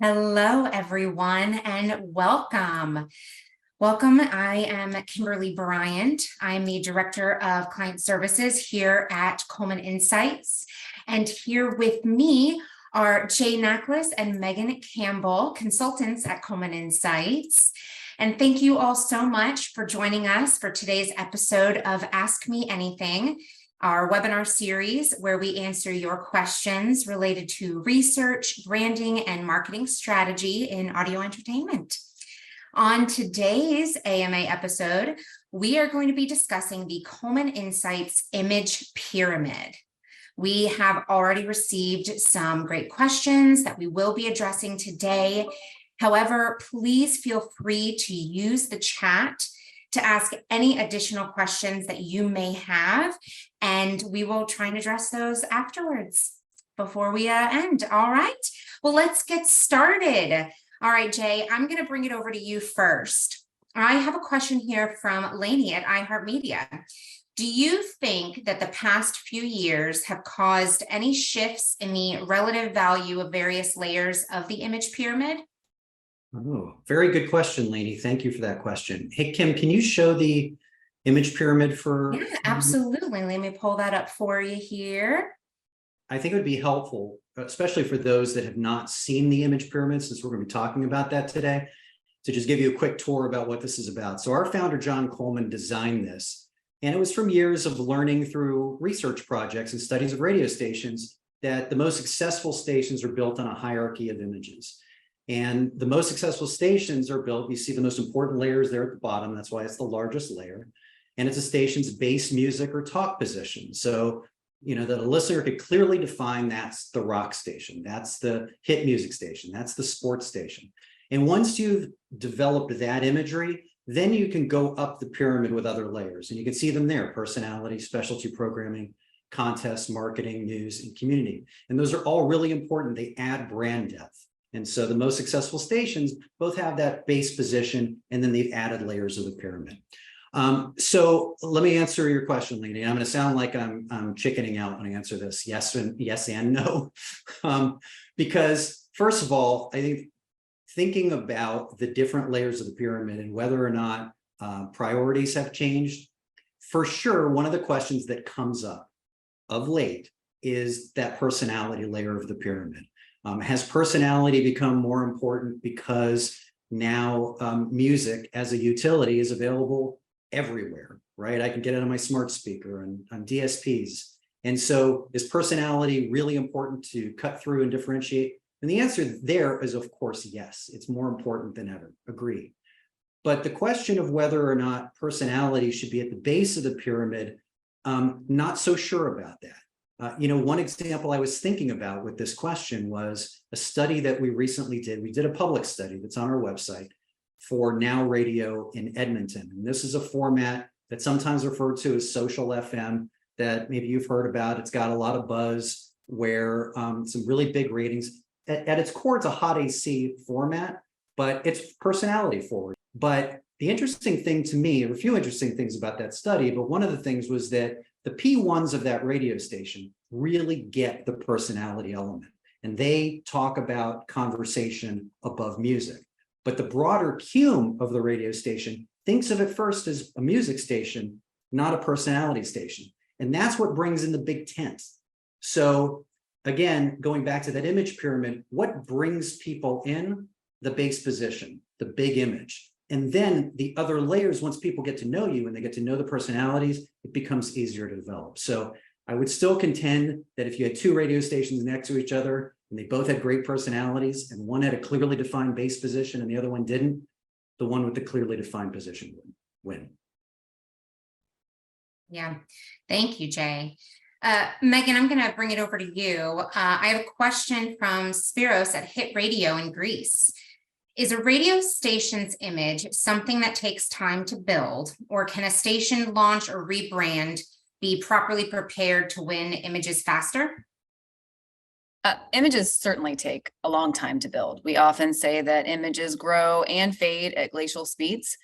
Hello, everyone, and welcome. Welcome. I am Kimberly Bryant. I'm the Director of Client Services here at Coleman Insights. And here with me are Jay Nachlis and Meghan Campbell, consultants at Coleman Insights. And thank you all so much for joining us for today's episode of Ask Me Anything, our webinar series where we answer your questions related to research, branding, and marketing strategy in audio entertainment. On today's AMA episode, we are going to be discussing the Coleman Insights Image Pyramid. We have already received some great questions that we will be addressing today. However, please feel free to use the chat to ask any additional questions that you may have, and we will try and address those afterwards before we end. All right, well, let's get started. All right, Jay, I'm going to bring it over to you first. I have a question here from Lainey at iHeartMedia. Do you think that the past few years have caused any shifts in the relative value of various layers of the image pyramid? Oh, very good question, Lainey. Thank you for that question. Hey, Kim, can you show the image pyramid for? Yeah, absolutely. Let me pull that up for you here. I think it would be helpful, especially for those that have not seen the image pyramid, since we're going to be talking about that today, to just give you a quick tour about what this is about. So our founder, John Coleman, designed this, and it was from years of learning through research projects and studies of radio stations that the most successful stations are built on a hierarchy of images. And the most successful stations are built, you see the most important layers there at the bottom, that's why it's the largest layer. And it's a station's bass music or talk position. So, you know, that a listener could clearly define that's the rock station, that's the hit music station, that's the sports station. And once you've developed that imagery, then you can go up the pyramid with other layers. And you can see them there: personality, specialty programming, contest, marketing, news, and community. And those are all really important. They add brand depth. And so the most successful stations both have that base position, and then they've added layers of the pyramid. So let me answer your question, Lainey. I'm going to sound like I'm chickening out when I answer this. Yes and no. Because first of all, I think thinking about the different layers of the pyramid and whether or not priorities have changed, for sure, one of the questions that comes up of late is that personality layer of the pyramid. Has personality become more important because now music as a utility is available everywhere, right? I can get it on my smart speaker and on DSPs. And so is personality really important to cut through and differentiate? And the answer there is, of course, yes. It's more important than ever. Agree. But the question of whether or not personality should be at the base of the pyramid, not so sure about that. One example I was thinking about with this question was a study that we recently did. We did a public study that's on our website for Now Radio in Edmonton. And this is a format that's sometimes referred to as social FM that maybe you've heard about. It's got a lot of buzz, where some really big ratings. At its core, it's a hot AC format, but it's personality forward. But the interesting thing to me, there were a few interesting things about that study, but one of the things was that the P1s of that radio station really get the personality element, and they talk about conversation above music. But the broader cume of the radio station thinks of it first as a music station, not a personality station. And that's what brings in the big tent. So again, going back to that image pyramid, what brings people in? The base position, the big image. And then the other layers, once people get to know you and they get to know the personalities, it becomes easier to develop. So I would still contend that if you had two radio stations next to each other and they both had great personalities and one had a clearly defined base position and the other one didn't, the one with the clearly defined position would win. Yeah, thank you, Jay. Meghan, I'm going to bring it over to you. I have a question from Spiros at Hit Radio in Greece. Is a radio station's image something that takes time to build, or can a station launch or rebrand be properly prepared to win images faster? Images certainly take a long time to build. We often say that images grow and fade at glacial speeds.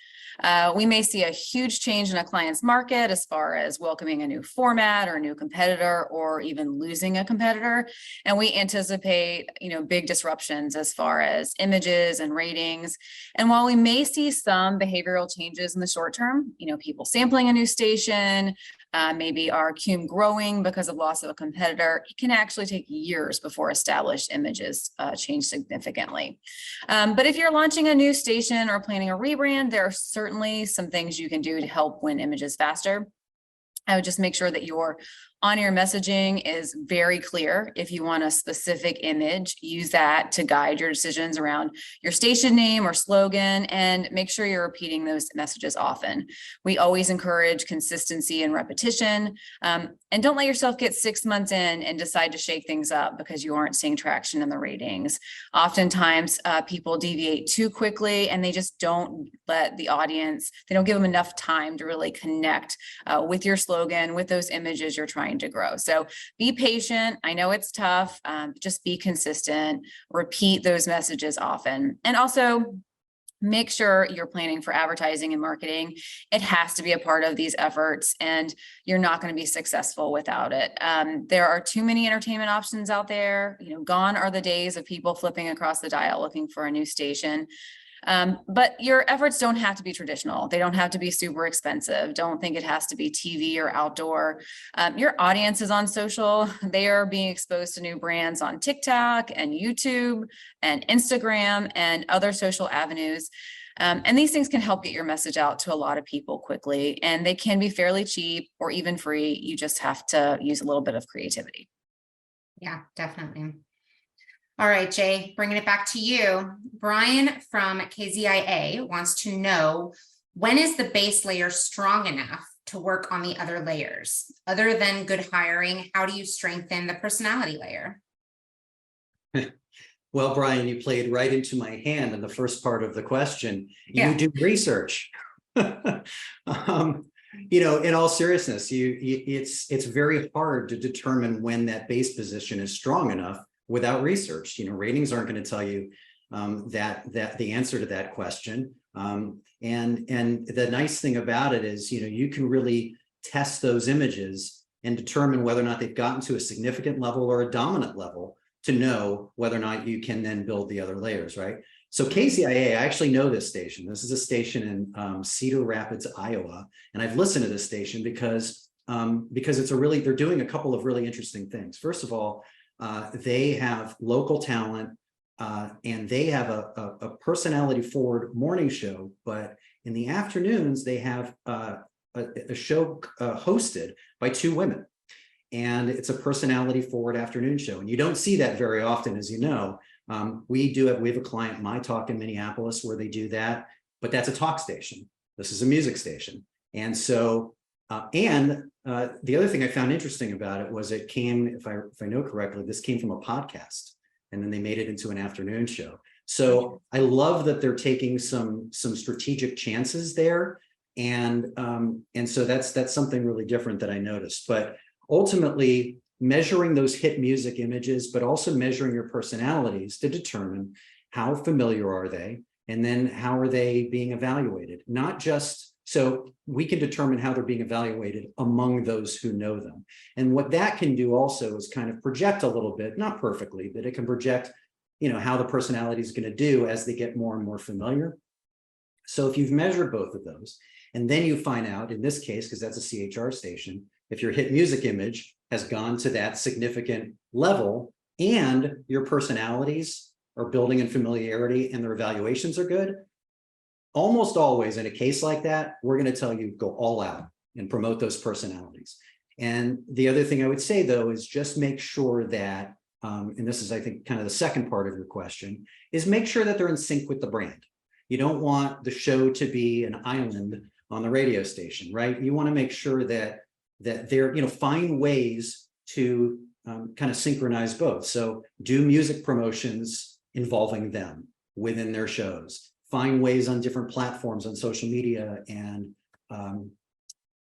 We may see a huge change in a client's market as far as welcoming a new format or a new competitor, or even losing a competitor. And we anticipate, big disruptions as far as images and ratings. And while we may see some behavioral changes in the short term, people sampling a new station, maybe our QM growing because of loss of a competitor, it can actually take years before established images change significantly. But if you're launching a new station or planning a rebrand, there are certainly some things you can do to help win images faster. I would just make sure that your on-air messaging is very clear. If you want a specific image, use that to guide your decisions around your station name or slogan, and make sure you're repeating those messages often. We always encourage consistency and repetition, and don't let yourself get 6 months in and decide to shake things up because you aren't seeing traction in the ratings. Oftentimes, people deviate too quickly, and they just don't let the audience, they don't give them enough time to really connect with your slogan, with those images you're trying to grow. So be patient. I know it's tough. Just be consistent, repeat those messages often. And also make sure you're planning for advertising and marketing. It has to be a part of these efforts, and you're not going to be successful without it. There are too many entertainment options out there. Gone are the days of people flipping across the dial looking for a new station. But your efforts don't have to be traditional. They don't have to be super expensive. Don't think it has to be TV or outdoor. Your audience is on social. They are being exposed to new brands on TikTok and YouTube and Instagram and other social avenues. And these things can help get your message out to a lot of people quickly, and they can be fairly cheap or even free. You just have to use a little bit of creativity. Yeah, definitely. All right, Jay, bringing it back to you. Brian from KZIA wants to know, when is the base layer strong enough to work on the other layers? Other than good hiring, how do you strengthen the personality layer? Well, Brian, you played right into my hand in the first part of the question. Yeah. You do research. In all seriousness, it's very hard to determine when that base position is strong enough without research. Ratings aren't going to tell you that the answer to that question. And the nice thing about it is, you can really test those images and determine whether or not they've gotten to a significant level or a dominant level to know whether or not you can then build the other layers, right? So KZIA, I actually know this station. This is a station in Cedar Rapids, Iowa. And I've listened to this station because they're doing a couple of really interesting things. First of all, they have local talent, and they have a personality forward morning show, but in the afternoons, they have a show hosted by two women. And it's a personality forward afternoon show. And you don't see that very often, as you know. We have a client, My Talk in Minneapolis, where they do that, but that's a talk station. This is a music station. And so, the other thing I found interesting about it was it came, if I know correctly, this came from a podcast, and then they made it into an afternoon show. So I love that they're taking some strategic chances there. And so that's something really different that I noticed. But ultimately, measuring those hit music images, but also measuring your personalities to determine how familiar are they, and then how are they being evaluated. Not just so we can determine how they're being evaluated among those who know them. And what that can do also is kind of project a little bit, not perfectly, but it can project, how the personality is going to do as they get more and more familiar. So if you've measured both of those, and then you find out, in this case, because that's a CHR station, if your hit music image has gone to that significant level and your personalities are building in familiarity and their evaluations are good, almost always in a case like that, we're going to tell you go all out and promote those personalities. And the other thing I would say, though, is just make sure that, and this is, I think, kind of the second part of your question, is make sure that they're in sync with the brand. You don't want the show to be an island on the radio station, right? You want to make sure that they're, find ways to kind of synchronize both. So do music promotions involving them within their shows. Find ways on different platforms on social media and on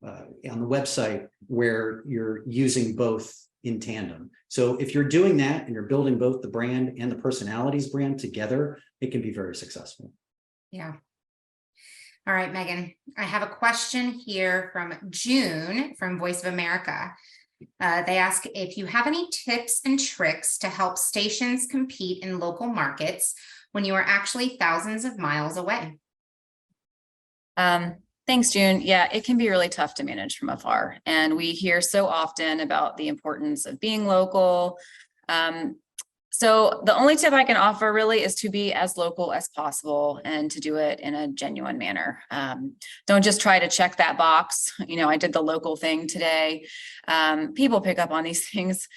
the website where you're using both, in tandem. So if you're doing that and you're building both the brand and the personalities brand together, it can be very successful. Yeah. All right, Meghan, I have a question here from June from Voice of America. They ask if you have any tips and tricks to help stations compete in local markets when you are actually thousands of miles away. Thanks, June. Yeah, it can be really tough to manage from afar. And we hear so often about the importance of being local. So the only tip I can offer really is to be as local as possible and to do it in a genuine manner. Don't just try to check that box. You know, I did the local thing today. People pick up on these things.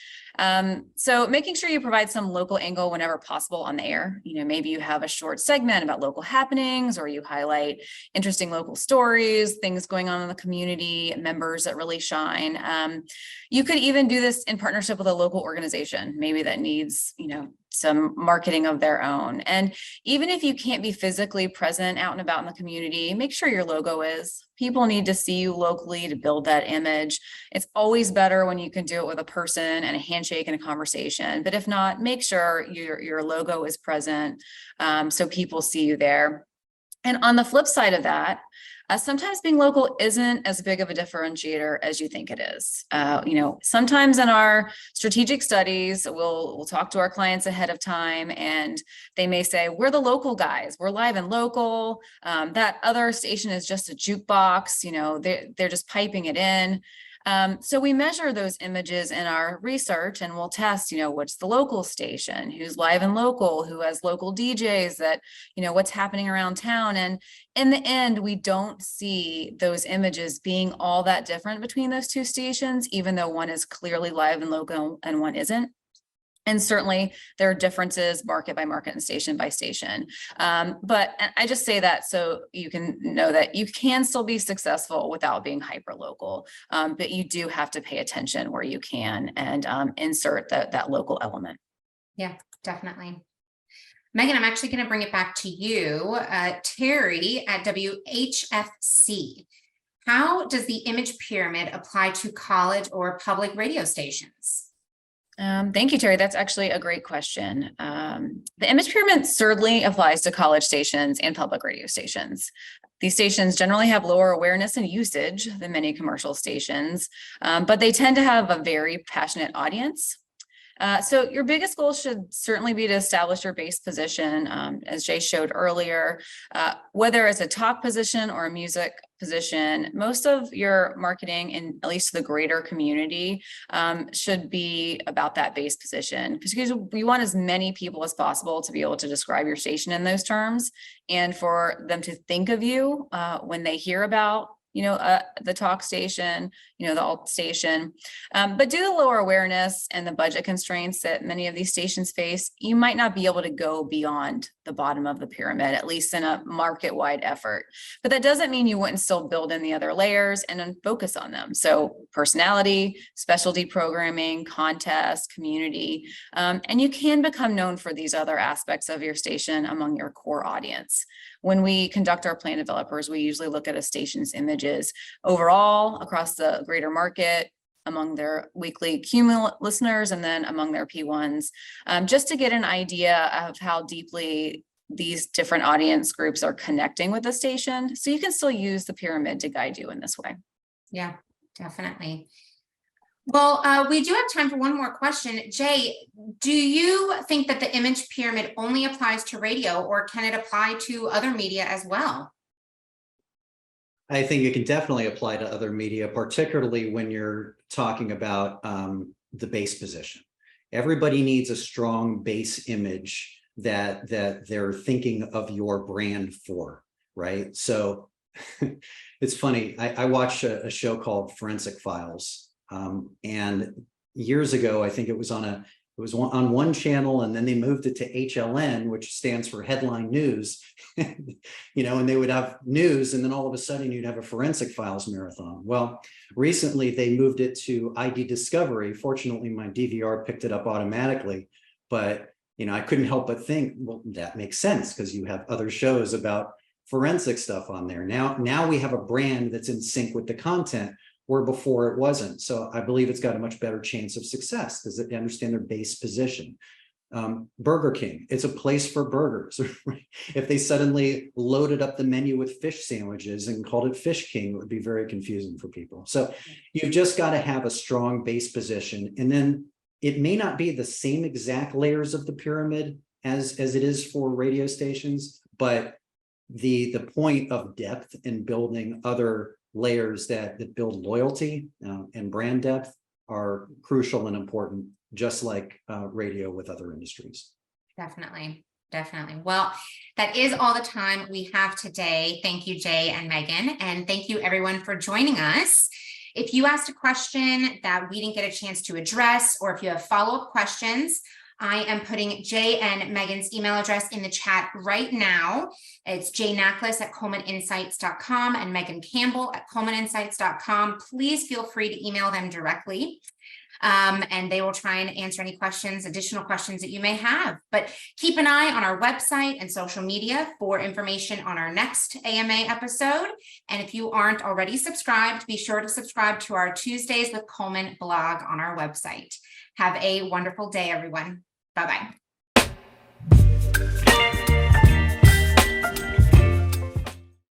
So making sure you provide some local angle whenever possible on the air. You know, maybe you have a short segment about local happenings, or you highlight interesting local stories, things going on in the community, members that really shine. You could even do this in partnership with a local organization, maybe that needs, you know, some marketing of their own. And even if you can't be physically present out and about in the community, make sure your logo is. People need to see you locally to build that image. It's always better when you can do it with a person and a handshake and a conversation. But if not, make sure your logo is present so people see you there. And on the flip side of that, sometimes being local isn't as big of a differentiator as you think it is. You know, sometimes in our strategic studies, we'll talk to our clients ahead of time, and they may say, we're the local guys, we're live and local. That other station is just a jukebox, you know, they're just piping it in. So we measure those images in our research, and we'll test, you know, what's the local station, who's live and local, who has local DJs, that, you know, what's happening around town. And in the end, we don't see those images being all that different between those two stations, even though one is clearly live and local and one isn't. And certainly there are differences market by market and station by station. But I just say that so you can know that you can still be successful without being hyper local. But you do have to pay attention where you can and insert that local element. Yeah, definitely. Meghan, I'm actually going to bring it back to you. Terry at WHFC. How does the image pyramid apply to college or public radio stations? Thank you, Terry. That's actually a great question. The image pyramid certainly applies to college stations and public radio stations. These stations generally have lower awareness and usage than many commercial stations, but they tend to have a very passionate audience. So your biggest goal should certainly be to establish your base position, as Jay showed earlier, whether it's a talk position or a music position. Most of your marketing, in at least the greater community, should be about that base position, because we want as many people as possible to be able to describe your station in those terms, and for them to think of you when they hear about, you know, the talk station, you know, the alt station. But due to lower awareness and the budget constraints that many of these stations face, you might not be able to go beyond the bottom of the pyramid, at least in a market-wide effort. But that doesn't mean you wouldn't still build in the other layers and then focus on them. So personality, specialty programming, contest, community, and you can become known for these other aspects of your station among your core audience. When we conduct our plan developers, we usually look at a station's images overall across the greater market, among their weekly cumulative listeners, and then among their P1s, just to get an idea of how deeply these different audience groups are connecting with the station. So you can still use the pyramid to guide you in this way. Yeah, definitely. Well, we do have time for one more question. Jay, do you think that the image pyramid only applies to radio, or can it apply to other media as well? I think it can definitely apply to other media, particularly when you're talking about the base position. Everybody needs a strong base image that they're thinking of your brand for, right? So it's funny. I watched a show called Forensic Files. And years ago, I think it was on one channel, and then they moved it to HLN, which stands for Headline News, you know, and they would have news, and then all of a sudden you'd have a Forensic Files marathon. Well, recently they moved it to ID Discovery. Fortunately, my DVR picked it up automatically, but, you know, I couldn't help but think, well, that makes sense, because you have other shows about forensic stuff on there. Now we have a brand that's in sync with the content. where before it wasn't. So I believe it's got a much better chance of success because they understand their base position. Burger King, it's a place for burgers. If they suddenly loaded up the menu with fish sandwiches and called it Fish King, it would be very confusing for people. So you've just got to have a strong base position. And then it may not be the same exact layers of the pyramid as it is for radio stations, but the point of depth in building other layers that build loyalty and brand depth are crucial and important, just like radio with other industries. Definitely. Well, that is all the time we have today. Thank you, Jay and Meghan, and thank you everyone for joining us. If you asked a question that we didn't get a chance to address, or if you have follow-up questions, I am putting Jay and Meghan's email address in the chat right now. It's jnachlis@colemaninsights.com and Meghan Campbell at colemaninsights.com. Please feel free to email them directly. And they will try and answer any additional questions that you may have. But keep an eye on our website and social media for information on our next AMA episode. And if you aren't already subscribed, be sure to subscribe to our Tuesdays with Coleman blog on our website. Have a wonderful day, everyone. Bye-bye.